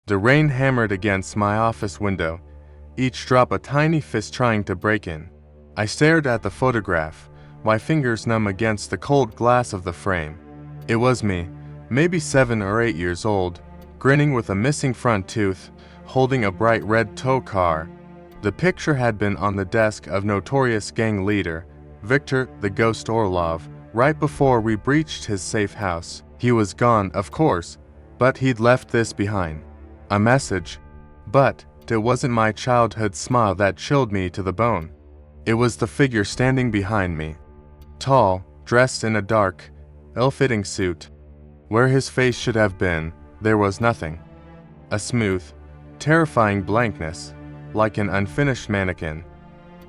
The rain hammered against my office window, each drop a tiny fist trying to break in. I stared at the photograph, my fingers numb against the cold glass of the frame. It was me, maybe 7 or 8 years old, grinning with a missing front tooth, holding a bright red tow car. The picture had been on the desk of notorious gang leader, Victor the Ghost Orlov, right before we breached his safe house. He was gone, of course, but he'd left this behind. A message. But it wasn't my childhood smile that chilled me to the bone. It was the figure standing behind me. Tall, dressed in a dark, ill-fitting suit. Where his face should have been, there was nothing. A smooth, terrifying blankness, like an unfinished mannequin.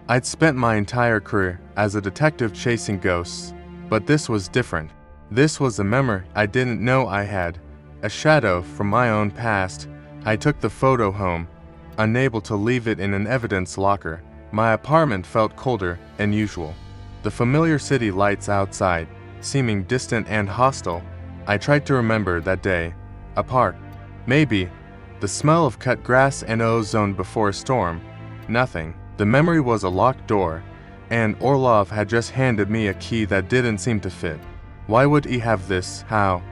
I'd spent my entire career as a detective chasing ghosts, but this was different. This was a memory I didn't know I had, a shadow from my own past. I took the photo home, unable to leave it in an evidence locker. My apartment felt colder than usual. The familiar city lights outside, seeming distant and hostile. I tried to remember that day. A park. Maybe. The smell of cut grass and ozone before a storm. Nothing. The memory was a locked door, and Orlov had just handed me a key that didn't seem to fit. Why would he have this? How?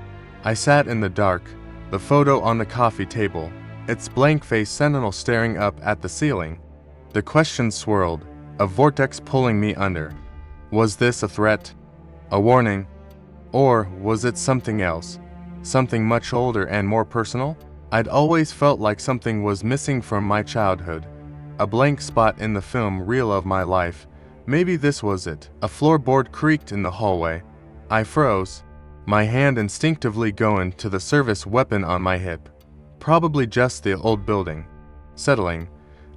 I sat in the dark, the photo on the coffee table, its blank-faced sentinel staring up at the ceiling. The question swirled, a vortex pulling me under. Was this a threat? A warning? Or was it something else? Something much older and more personal? I'd always felt like something was missing from my childhood. A blank spot in the film reel of my life. Maybe this was it. A floorboard creaked in the hallway. I froze, my hand instinctively going to the service weapon on my hip. Probably just the old building. Settling,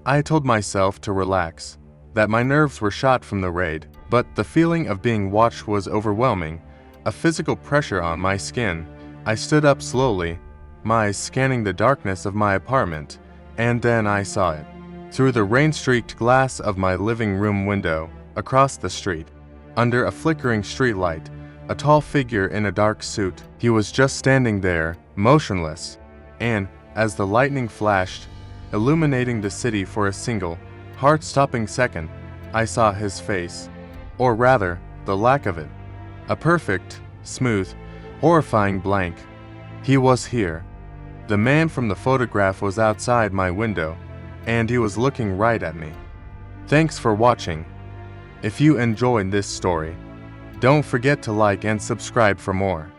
I told myself to relax, that my nerves were shot from the raid, but the feeling of being watched was overwhelming, a physical pressure on my skin. I stood up slowly, my eyes scanning the darkness of my apartment, and then I saw it. Through the rain-streaked glass of my living room window, across the street, under a flickering streetlight, a tall figure in a dark suit. He was just standing there, motionless, and, as the lightning flashed, illuminating the city for a single, heart-stopping second, I saw his face, or rather, the lack of it. A perfect, smooth, horrifying blank. He was here. The man from the photograph was outside my window, and he was looking right at me. Thanks for watching. If you enjoyed this story, don't forget to like and subscribe for more.